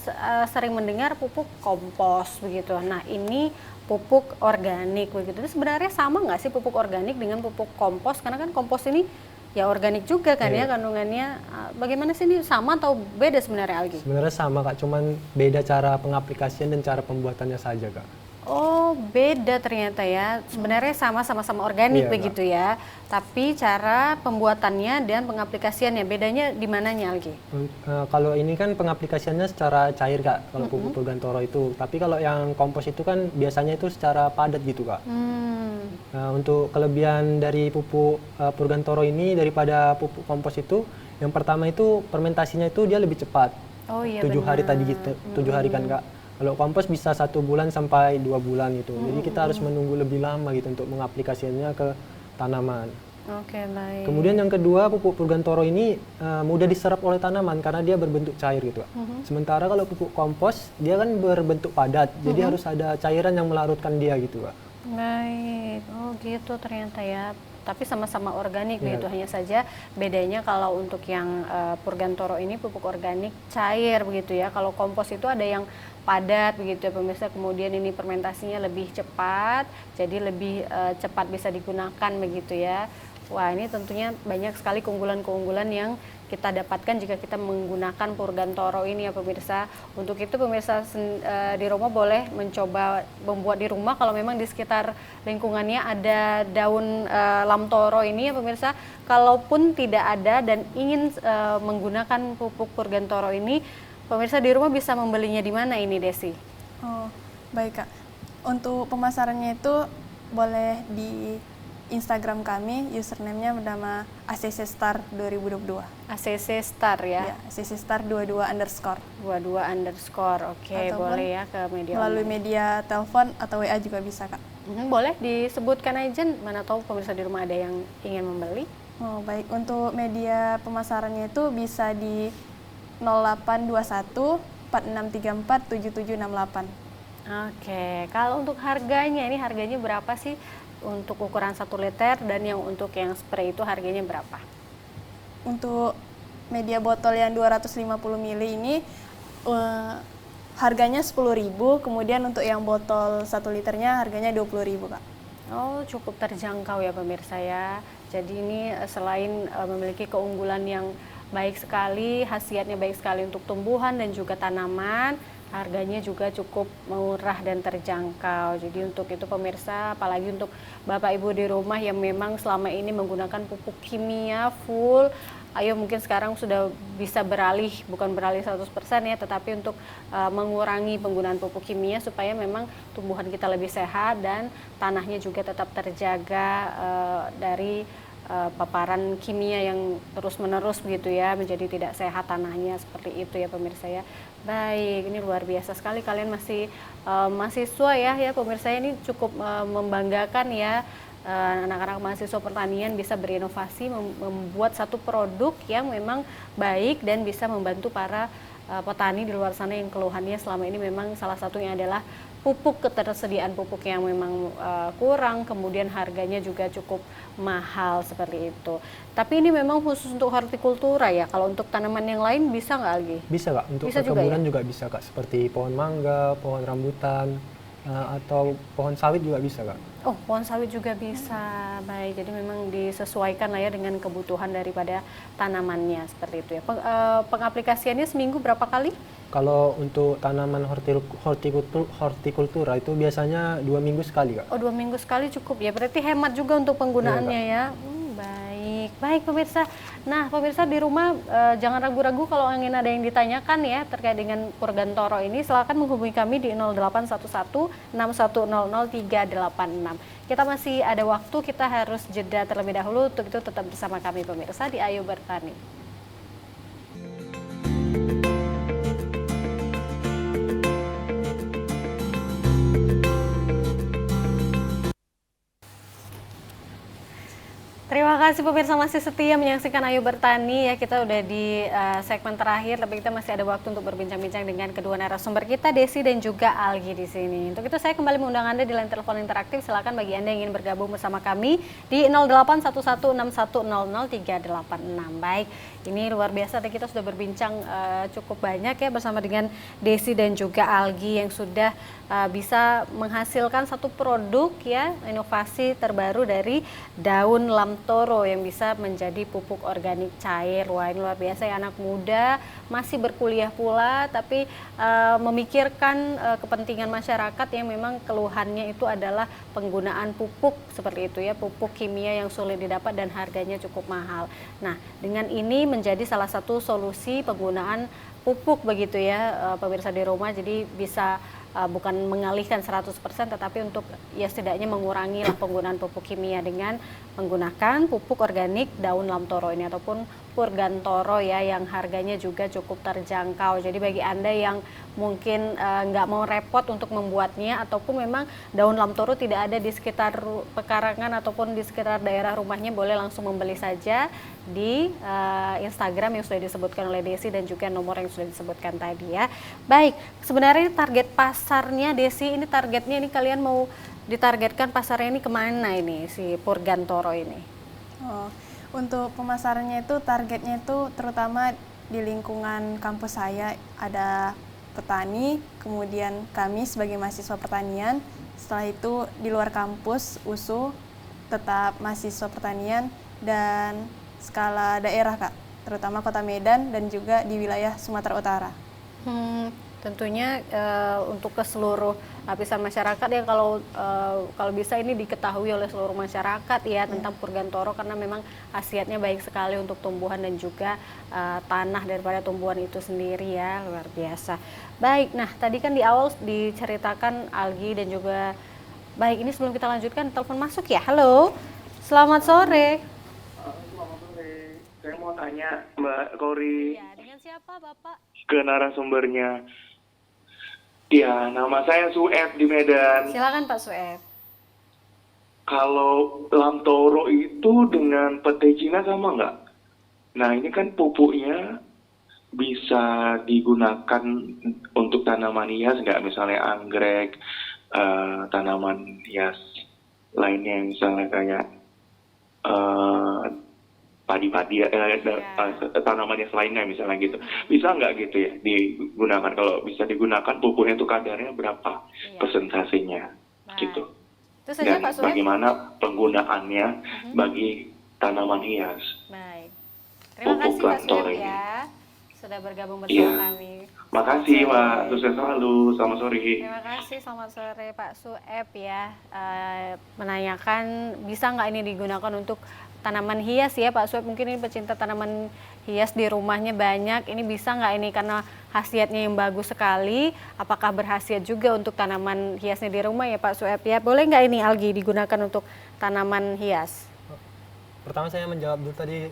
sering mendengar pupuk kompos begitu. Nah ini pupuk organik begitu. Itu sebenarnya sama nggak sih pupuk organik dengan pupuk kompos? Karena kan kompos ini ya organik juga kan ya kandungannya. Bagaimana sih ini sama atau beda sebenarnya Algi? Sebenarnya sama Kak, cuman beda cara pengaplikasian dan cara pembuatannya saja Kak. Oh, beda ternyata ya. Sebenarnya sama-sama organik Iya, begitu ya. Tapi cara pembuatannya dan pengaplikasiannya bedanya di mananya, Algi? Kalau ini kan pengaplikasiannya secara cair Kak, kalau pupuk Purgantoro itu. Tapi kalau yang kompos itu kan biasanya itu secara padat gitu Kak. Untuk kelebihan dari pupuk Purgantoro ini daripada pupuk kompos itu, yang pertama itu fermentasinya itu dia lebih cepat. Oh iya 7 hari tadi gitu, 7 hari kan Kak. Kalau kompos bisa 1 bulan sampai 2 bulan gitu. Jadi kita harus menunggu lebih lama gitu untuk mengaplikasikannya ke tanaman. Oke, baik. Kemudian yang kedua, pupuk Purgantoro ini mudah diserap oleh tanaman karena dia berbentuk cair gitu Kak. Sementara kalau pupuk kompos dia kan berbentuk padat, jadi harus ada cairan yang melarutkan dia gitu Kak. Baik. Oh gitu ternyata ya. Tapi sama-sama organik Iya. begitu, hanya saja bedanya kalau untuk yang Purgantoro ini pupuk organik cair begitu ya. Kalau kompos itu ada yang padat begitu ya pemirsa, kemudian ini fermentasinya lebih cepat, jadi lebih cepat bisa digunakan begitu ya. Wah ini tentunya banyak sekali keunggulan-keunggulan yang kita dapatkan jika kita menggunakan Purgantoro ini ya pemirsa. Untuk itu pemirsa di rumah boleh mencoba membuat di rumah kalau memang di sekitar lingkungannya ada daun lamtoro ini ya pemirsa. Kalaupun tidak ada dan ingin menggunakan pupuk Purgantoro ini, pemirsa di rumah bisa membelinya di mana ini Desi? Oh, baik Kak. Untuk pemasarannya itu boleh di Instagram kami, username-nya bernama ACC Star 2022. ACC Star ya? Ya, ACC Star 22 underscore. 22 underscore, oke Ataupun boleh ya ke media melalui online. media telepon atau WA juga bisa Kak. Boleh disebutkan aja, mana tahu pemirsa di rumah ada yang ingin membeli. Oh, baik. Untuk media pemasarannya itu bisa di 0821 4634 7768. Oke, kalau untuk harganya, ini harganya berapa sih untuk ukuran 1 liter dan yang untuk yang spray itu harganya berapa? Untuk media botol yang 250 ml ini harganya 10.000, kemudian untuk yang botol 1 liternya harganya 20.000 Kak. Oh, cukup terjangkau ya pemirsa ya. Jadi ini selain memiliki keunggulan yang baik sekali, khasiatnya baik sekali untuk tumbuhan dan juga tanaman, harganya juga cukup murah dan terjangkau. Jadi untuk itu pemirsa, apalagi untuk Bapak Ibu di rumah yang memang selama ini menggunakan pupuk kimia full, ayo mungkin sekarang sudah bisa beralih, bukan beralih 100% ya, tetapi untuk mengurangi penggunaan pupuk kimia supaya memang tumbuhan kita lebih sehat dan tanahnya juga tetap terjaga dari paparan kimia yang terus-menerus begitu ya, menjadi tidak sehat tanahnya, seperti itu ya pemirsa ya. Baik, ini luar biasa sekali, kalian masih mahasiswa ya pemirsa, ini cukup membanggakan ya. Anak-anak mahasiswa pertanian bisa berinovasi membuat satu produk yang memang baik dan bisa membantu para petani di luar sana yang keluhannya selama ini memang salah satunya adalah pupuk, ketersediaan pupuk yang memang kurang, kemudian harganya juga cukup mahal seperti itu. Tapi ini memang khusus untuk hortikultura ya, kalau untuk tanaman yang lain bisa nggak Algi? Bisa Kak, untuk Bisa juga perkebunan ya? juga bisa Kak, seperti pohon mangga, pohon rambutan, atau pohon sawit juga bisa Kak. Oh, pohon sawit juga bisa. Baik, jadi memang disesuaikan lah ya dengan kebutuhan daripada tanamannya seperti itu ya. Pengaplikasiannya seminggu berapa kali? Kalau untuk tanaman hortikultura itu biasanya 2 minggu sekali Kak. Oh, 2 minggu sekali cukup ya. Berarti hemat juga untuk penggunaannya ya. Baik, baik pemirsa. Nah, pemirsa di rumah jangan ragu-ragu kalau ingin ada yang ditanyakan ya terkait dengan Purgantoro ini, silakan menghubungi kami di 0811 6100 386. Kita masih ada waktu, kita harus jeda terlebih dahulu. Untuk itu tetap bersama kami pemirsa di Ayo Bertani. Terima kasih pemirsa masih setia menyaksikan Ayo Bertani ya. Kita udah di segmen terakhir, tapi kita masih ada waktu untuk berbincang-bincang dengan kedua narasumber kita, Desi dan juga Algi di sini. Untuk itu saya kembali mengundang Anda di line telepon interaktif. Silakan bagi Anda yang ingin bergabung bersama kami di 081161000386. Baik, ini luar biasa. Tadi kita sudah berbincang cukup banyak ya bersama dengan Desi dan juga Algi yang sudah bisa menghasilkan satu produk ya, inovasi terbaru dari daun lamtoro yang bisa menjadi pupuk organik cair. Wah, ini luar biasa ya, anak muda masih berkuliah pula tapi memikirkan kepentingan masyarakat yang memang keluhannya itu adalah penggunaan pupuk seperti itu ya, pupuk kimia yang sulit didapat dan harganya cukup mahal. Nah, dengan ini menjadi salah satu solusi penggunaan pupuk begitu ya pemirsa di rumah, jadi bisa bukan mengalihkan 100% tetapi untuk ya setidaknya mengurangi penggunaan pupuk kimia dengan menggunakan pupuk organik daun lamtoro ini ataupun purgantoro ya, yang harganya juga cukup terjangkau. Jadi bagi Anda yang mungkin nggak mau repot untuk membuatnya ataupun memang daun lamtoro tidak ada di sekitar pekarangan ataupun di sekitar daerah rumahnya, boleh langsung membeli saja di Instagram yang sudah disebutkan oleh Desi dan juga nomor yang sudah disebutkan tadi ya. Baik, sebenarnya target pasarnya Desi, ini targetnya ini kalian mau ditargetkan pasarnya ini kemana ini si purgantoro ini? Untuk pemasarannya itu targetnya itu terutama di lingkungan kampus saya, ada petani, kemudian kami sebagai mahasiswa pertanian. Setelah itu di luar kampus USU tetap mahasiswa pertanian dan skala daerah Kak, terutama Kota Medan dan juga di wilayah Sumatera Utara. Tentunya untuk ke seluruh lapisan masyarakat ya, kalau bisa ini diketahui oleh seluruh masyarakat ya tentang purgantoro, karena memang khasiatnya baik sekali untuk tumbuhan dan juga tanah daripada tumbuhan itu sendiri ya, luar biasa. Baik, nah tadi kan di awal diceritakan Algi dan juga, baik ini sebelum kita lanjutkan telepon masuk ya. Halo, selamat sore. Selamat sore, saya mau tanya Mbak Kori. Ya, dengan siapa Bapak? Ke narasumbernya. Ya, nama saya Sueb di Medan. Silakan Pak Sueb. Kalau lamtoro itu dengan pete Cina sama nggak? Nah, ini kan pupuknya bisa digunakan untuk tanaman hias nggak? Misalnya anggrek, tanaman hias lainnya misalnya kayak padi-padi, tanaman hias lainnya misalnya gitu. Bisa nggak gitu ya digunakan? Kalau bisa digunakan, pupuknya itu kadarnya berapa persentasenya gitu. Itu saja Dan Pak Sueb. bagaimana penggunaannya bagi tanaman hias. Baik. Terima kasih Pak Sueb ya sudah bergabung bersama kami. Makasih Mbak, sukses selalu, selamat sore. Terima kasih, selamat sore Pak Sueb ya. Menanyakan bisa nggak ini digunakan untuk tanaman hias ya Pak Sueb, mungkin ini pecinta tanaman hias di rumahnya banyak, ini bisa nggak ini karena khasiatnya yang bagus sekali, apakah berkhasiat juga untuk tanaman hiasnya di rumah ya Pak Sueb ya? Boleh nggak ini Algi digunakan untuk tanaman hias? Pertama saya menjawab dulu tadi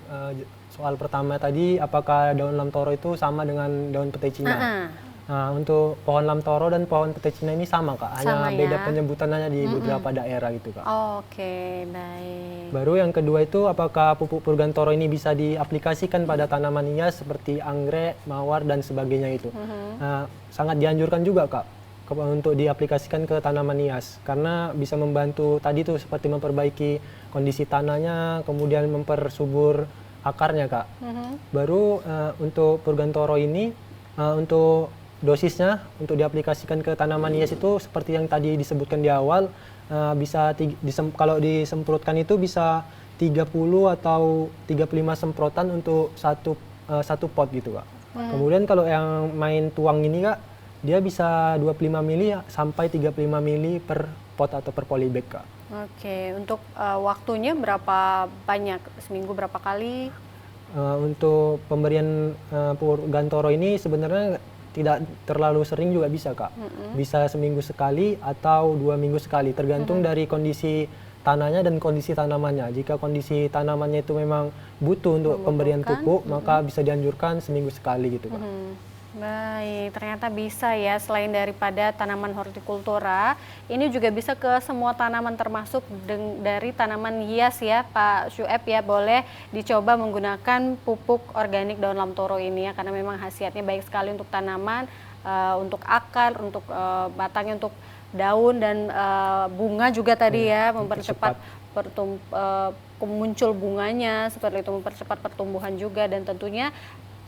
soal pertama tadi, apakah daun lamtoro itu sama dengan daun pete Cina? Nah, untuk pohon lamtoro dan pohon pete Cina ini sama Kak, hanya beda penyebutannya di beberapa daerah gitu Kak. Oke, baik. Baru yang kedua itu, apakah pupuk purgantoro ini bisa diaplikasikan pada tanaman hias seperti anggrek, mawar dan sebagainya itu. Nah, sangat dianjurkan juga Kak untuk diaplikasikan ke tanaman hias karena bisa membantu tadi tuh seperti memperbaiki kondisi tanahnya, kemudian mempersubur akarnya Kak. Baru untuk purgantoro ini untuk dosisnya untuk diaplikasikan ke tanaman hias itu seperti yang tadi disebutkan di awal, bisa kalau disemprotkan itu bisa 30 atau 35 semprotan untuk satu pot gitu Kak. Kemudian kalau yang main tuang ini Kak, dia bisa 25 mili sampai 35 mili per pot atau per polybag Kak. Oke, untuk waktunya berapa banyak? Seminggu berapa kali? Untuk pemberian purgantoro ini sebenarnya tidak terlalu sering juga bisa Kak. Bisa seminggu sekali atau 2 minggu sekali, tergantung dari kondisi tanahnya dan kondisi tanamannya. Jika kondisi tanamannya itu memang butuh untuk pemberian pupuk, maka bisa dianjurkan seminggu sekali gitu Kak. Baik, ternyata bisa ya, selain daripada tanaman hortikultura, ini juga bisa ke semua tanaman termasuk dari tanaman hias ya Pak Syueb ya, boleh dicoba menggunakan pupuk organik daun lamtoro ini ya, karena memang khasiatnya baik sekali untuk tanaman, untuk akar, untuk batangnya, untuk daun dan bunga juga tadi ya, mempercepat muncul bunganya, seperti itu mempercepat pertumbuhan juga dan tentunya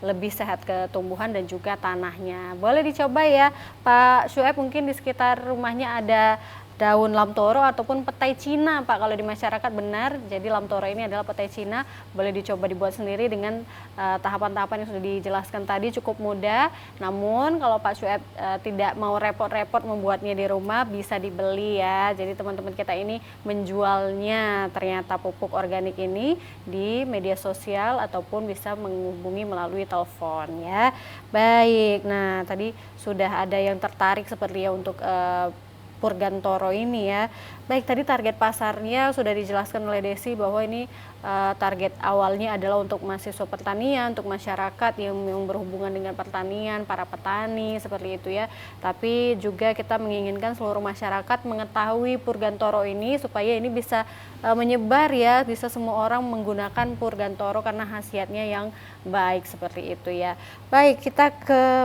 lebih sehat ke tumbuhan dan juga tanahnya. Boleh dicoba ya Pak Syueb, mungkin di sekitar rumahnya ada daun lamtoro ataupun petai Cina Pak, kalau di masyarakat benar. Jadi lamtoro ini adalah petai Cina, boleh dicoba dibuat sendiri dengan tahapan-tahapan yang sudah dijelaskan tadi, cukup mudah. Namun kalau Pak Syueb tidak mau repot-repot membuatnya di rumah, bisa dibeli ya. Jadi teman-teman kita ini menjualnya ternyata pupuk organik ini di media sosial ataupun bisa menghubungi melalui telepon ya. Baik, nah tadi sudah ada yang tertarik seperti ya untuk Purgantoro ini ya. Baik, tadi target pasarnya sudah dijelaskan oleh Desi bahwa ini target awalnya adalah untuk mahasiswa pertanian, untuk masyarakat yang berhubungan dengan pertanian, para petani seperti itu ya. Tapi juga kita menginginkan seluruh masyarakat mengetahui Purgantoro ini supaya ini bisa menyebar ya, bisa semua orang menggunakan Purgantoro karena khasiatnya yang baik seperti itu ya. Baik, kita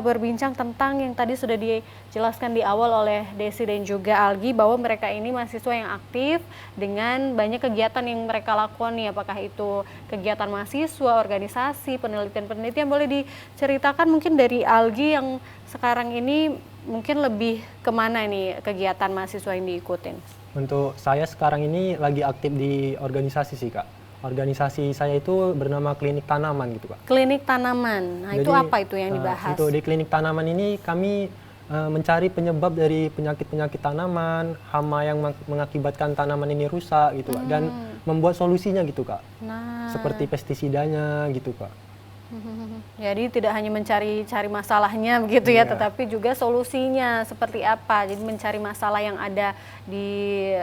berbincang tentang yang tadi sudah dijelaskan di awal oleh Desi dan juga Algi bahwa mereka ini mahasiswa yang aktif dengan banyak kegiatan yang mereka lakukan nih, apakah itu kegiatan mahasiswa, organisasi, penelitian-penelitian. Boleh diceritakan mungkin dari Algi yang sekarang ini mungkin lebih kemana nih kegiatan mahasiswa yang diikutin? Untuk saya sekarang ini lagi aktif di organisasi sih Kak. Organisasi saya itu bernama Klinik Tanaman gitu Kak. Klinik Tanaman, nah itu apa itu yang dibahas? Untuk di Klinik Tanaman ini kami mencari penyebab dari penyakit-penyakit tanaman, hama yang mengakibatkan tanaman ini rusak gitu Kak, dan membuat solusinya gitu Kak. Nah, Seperti pestisidanya gitu Kak. jadi tidak hanya mencari masalahnya begitu ya, tetapi juga solusinya seperti apa. Jadi mencari masalah yang ada di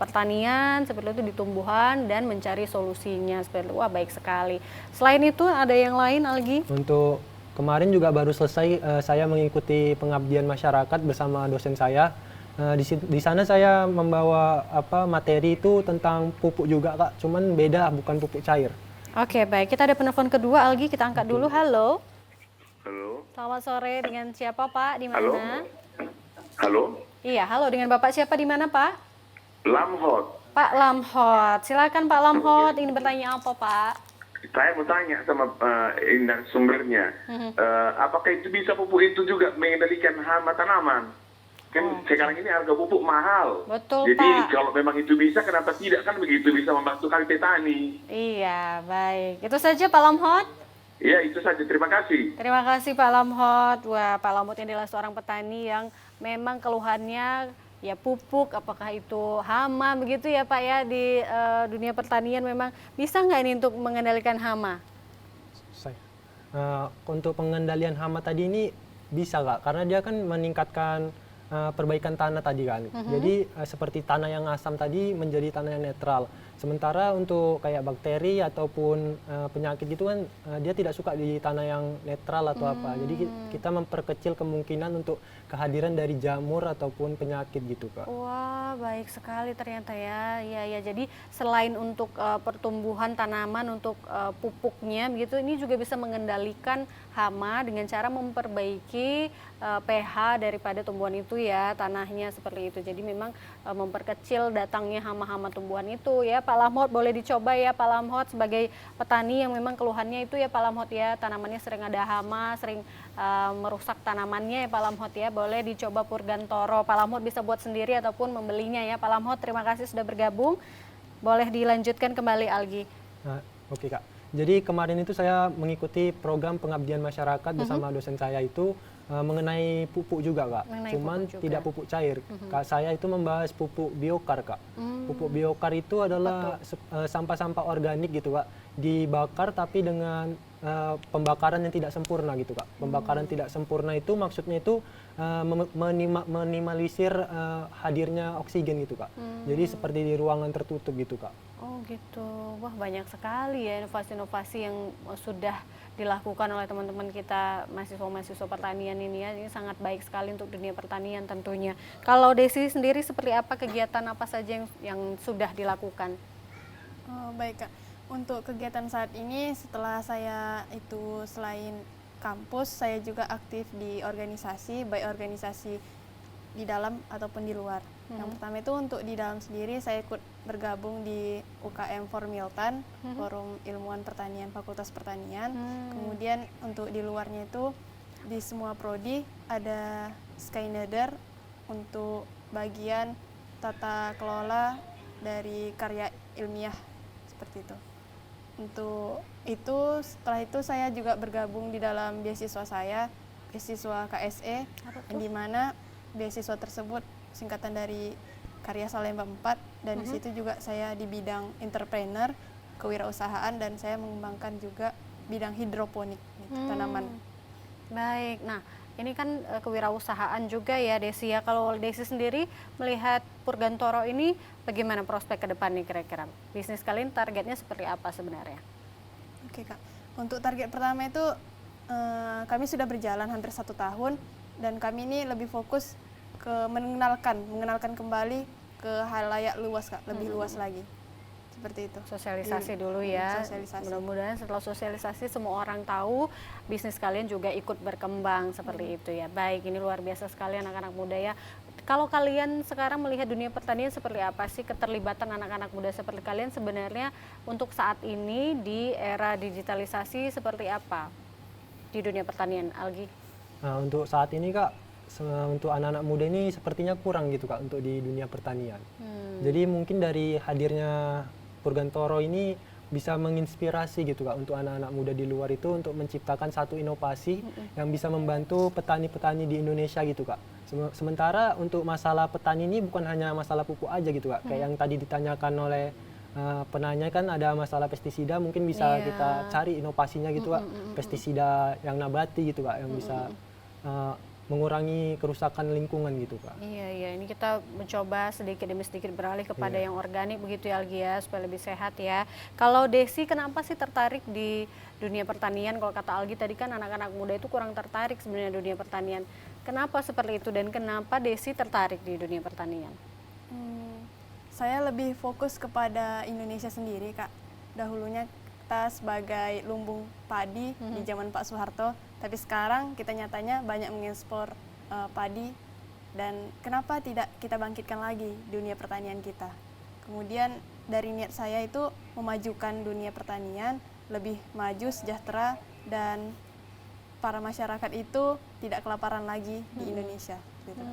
pertanian seperti itu, di tumbuhan, dan mencari solusinya seperti itu. Wah, baik sekali. Selain itu ada yang lain, Algi? Untuk kemarin juga baru selesai saya mengikuti pengabdian masyarakat bersama dosen saya. Di sana saya membawa materi itu tentang pupuk juga Kak, cuman beda, bukan pupuk cair. Oke, baik. Kita ada penelpon kedua, Algi. Kita angkat dulu. Halo. Halo. Selamat sore. Dengan siapa Pak? Di mana? Halo. Halo. Iya, halo. Dengan Bapak siapa di mana Pak? Lamhot. Pak Lamhot. Silakan Pak Lamhot. Ini bertanya apa Pak? Saya mau tanya sama sumbernya, apakah itu bisa pupuk itu juga mengendalikan hama tanaman? Kan sekarang ini harga pupuk mahal. Betul, jadi Pak. kalau memang itu bisa, kenapa tidak, kan begitu bisa membantu kami petani. Iya, baik. Itu saja Pak Lamhot. Ya, itu saja. Terima kasih. Terima kasih Pak Lamhot. Wah, Pak Lamhot ini adalah seorang petani yang memang keluhannya ya pupuk, apakah itu hama begitu ya Pak ya, di dunia pertanian memang bisa nggak ini untuk mengendalikan hama? Untuk pengendalian hama tadi ini bisa Kak, karena dia kan meningkatkan perbaikan tanah tadi kan. Jadi seperti tanah yang asam tadi menjadi tanah yang netral. Sementara untuk kayak bakteri ataupun penyakit gitu kan dia tidak suka di tanah yang netral atau apa. Jadi kita memperkecil kemungkinan untuk kehadiran dari jamur ataupun penyakit gitu Kak. Wah, baik sekali ternyata ya. Ya, jadi selain untuk pertumbuhan tanaman, untuk pupuknya begitu, ini juga bisa mengendalikan hama dengan cara memperbaiki pH daripada tumbuhan itu ya, tanahnya seperti itu. Jadi memang memperkecil datangnya hama-hama tumbuhan itu ya. Pak Lamhot, boleh dicoba ya Pak Lamhot sebagai petani yang memang keluhannya itu ya Pak Lamhot ya, tanamannya sering ada hama, sering merusak tanamannya ya Pak Lamhot ya. Boleh dicoba Purgantoro. Pak Lamhot bisa buat sendiri ataupun membelinya ya Pak Lamhot. Terima kasih sudah bergabung. Boleh dilanjutkan kembali Algi. Oke Kak. Jadi kemarin itu saya mengikuti program pengabdian masyarakat bersama dosen saya itu mengenai pupuk juga Kak. Cuman pupuk juga. tidak pupuk cair. Kak saya itu membahas pupuk biokar Kak. Pupuk biokar itu adalah sampah-sampah organik gitu Kak. Dibakar tapi dengan pembakaran yang tidak sempurna gitu Kak. Pembakaran tidak sempurna itu maksudnya itu meminimalisir hadirnya oksigen gitu Kak. Jadi seperti di ruangan tertutup gitu Kak. Oh gitu, wah banyak sekali ya inovasi-inovasi yang sudah dilakukan oleh teman-teman kita mahasiswa-mahasiswa pertanian ini ya. Ini sangat baik sekali untuk dunia pertanian tentunya. Kalau Desi sendiri seperti apa, kegiatan apa saja yang sudah dilakukan? Oh, baik Kak. Untuk kegiatan saat ini setelah saya itu selain kampus, saya juga aktif di organisasi, baik organisasi di dalam ataupun di luar. Yang pertama itu untuk di dalam sendiri saya ikut bergabung di UKM Formiltan, Forum Ilmuwan Pertanian Fakultas Pertanian. Kemudian untuk di luarnya itu di semua prodi ada Skynader untuk bagian tata kelola dari karya ilmiah seperti itu. Untuk itu setelah itu saya juga bergabung di dalam beasiswa saya, beasiswa KSE, di mana beasiswa tersebut singkatan dari Karya Salemba 4 dan di situ juga saya di bidang entrepreneur, kewirausahaan dan saya mengembangkan juga bidang hidroponik gitu, tanaman. Baik, nah ini kan kewirausahaan juga ya Desi ya. Kalau Desi sendiri melihat Purgantoro ini bagaimana prospek ke depan nih kira-kira? Bisnis kalian targetnya seperti apa sebenarnya? Oke Kak, untuk target pertama itu kami sudah berjalan hampir 1 tahun dan kami ini lebih fokus ke mengenalkan kembali ke halayak luas Kak, lebih luas lagi. Seperti itu. Sosialisasi dulu ya. Sosialisasi. Mudah-mudahan setelah sosialisasi semua orang tahu, bisnis kalian juga ikut berkembang seperti itu ya. Baik, ini luar biasa sekali anak-anak muda ya. Kalau kalian sekarang melihat dunia pertanian seperti apa sih, keterlibatan anak-anak muda seperti kalian sebenarnya untuk saat ini di era digitalisasi seperti apa di dunia pertanian, Algi? Nah, untuk saat ini Kak, untuk anak-anak muda ini sepertinya kurang gitu Kak untuk di dunia pertanian. Jadi mungkin dari hadirnya Purgantoro ini bisa menginspirasi gitu Kak untuk anak-anak muda di luar itu untuk menciptakan satu inovasi yang bisa membantu petani-petani di Indonesia gitu Kak. Sementara untuk masalah petani ini bukan hanya masalah pupuk aja gitu Kak. Kayak yang tadi ditanyakan oleh penanya kan ada masalah pestisida, mungkin bisa kita cari inovasinya gitu Kak. Pestisida yang nabati gitu Kak, yang bisa mengurangi kerusakan lingkungan gitu Kak. Iya, ini kita mencoba sedikit demi sedikit beralih kepada yang organik begitu ya Algi ya, supaya lebih sehat ya. Kalau Desi kenapa sih tertarik di dunia pertanian? Kalau kata Algi tadi kan anak-anak muda itu kurang tertarik sebenarnya dunia pertanian. Kenapa seperti itu dan kenapa Desi tertarik di dunia pertanian? Saya lebih fokus kepada Indonesia sendiri Kak. Dahulunya kita sebagai lumbung padi di zaman Pak Soeharto, tapi sekarang kita nyatanya banyak mengekspor padi dan kenapa tidak kita bangkitkan lagi dunia pertanian kita. Kemudian dari niat saya itu memajukan dunia pertanian lebih maju, sejahtera dan para masyarakat itu tidak kelaparan lagi di Indonesia. Gitu.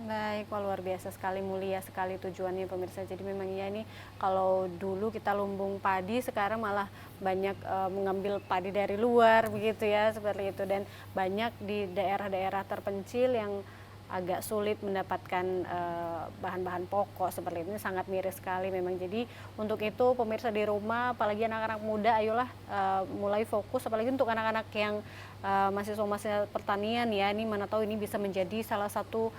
Baik, wah, luar biasa sekali, mulia sekali tujuannya pemirsa. Jadi memang ya ini kalau dulu kita lumbung padi, sekarang malah banyak mengambil padi dari luar begitu ya, seperti itu. Dan banyak di daerah-daerah terpencil yang agak sulit mendapatkan bahan-bahan pokok seperti ini, sangat miris sekali memang. Jadi untuk itu pemirsa di rumah, apalagi anak-anak muda, ayolah mulai fokus, apalagi untuk anak-anak yang mahasiswa-mahasiswa pertanian ya, ini mana tahu ini bisa menjadi salah satu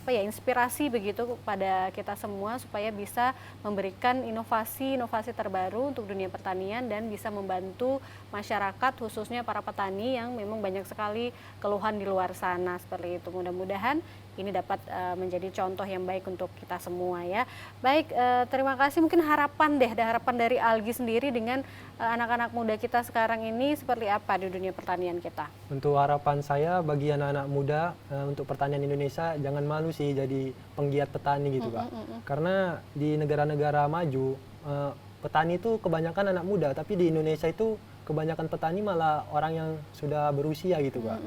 inspirasi begitu kepada kita semua supaya bisa memberikan inovasi-inovasi terbaru untuk dunia pertanian dan bisa membantu masyarakat khususnya para petani yang memang banyak sekali keluhan di luar sana seperti itu. Mudah-mudahan ini dapat menjadi contoh yang baik untuk kita semua ya. Baik, terima kasih. Mungkin harapan dari Algi sendiri dengan anak-anak muda kita sekarang ini seperti apa di dunia pertanian kita? Untuk harapan saya bagi anak-anak muda untuk pertanian Indonesia, jangan malu sih jadi penggiat petani gitu Kak. Karena di negara-negara maju petani itu kebanyakan anak muda, tapi di Indonesia itu kebanyakan petani malah orang yang sudah berusia gitu Kak.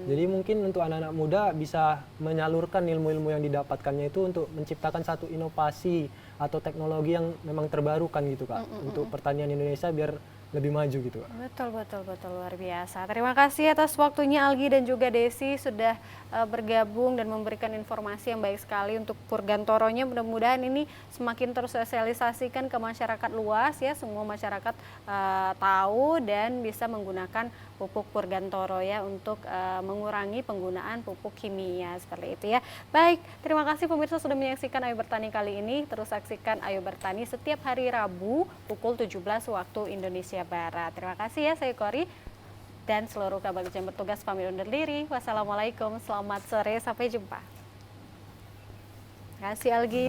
Jadi mungkin untuk anak-anak muda bisa menyalurkan ilmu-ilmu yang didapatkannya itu untuk menciptakan satu inovasi atau teknologi yang memang terbarukan gitu Kak. Untuk pertanian Indonesia biar lebih maju gitu Kak. Betul, luar biasa. Terima kasih atas waktunya Algi dan juga Desi sudah bergabung dan memberikan informasi yang baik sekali untuk Purgantoronya. Mudah-mudahan ini semakin tersosialisasikan ke masyarakat luas ya, semua masyarakat tahu dan bisa menggunakan pupuk Purgantoro ya untuk mengurangi penggunaan pupuk kimia seperti itu ya. Baik, terima kasih pemirsa sudah menyaksikan Ayo Bertani kali ini. Terus saksikan Ayo Bertani setiap hari Rabu pukul 17 waktu Indonesia Barat. Terima kasih ya, saya Kori dan seluruh kerabat yang bertugas pamit undur diri. Wassalamualaikum, selamat sore, sampai jumpa. Terima kasih Algi.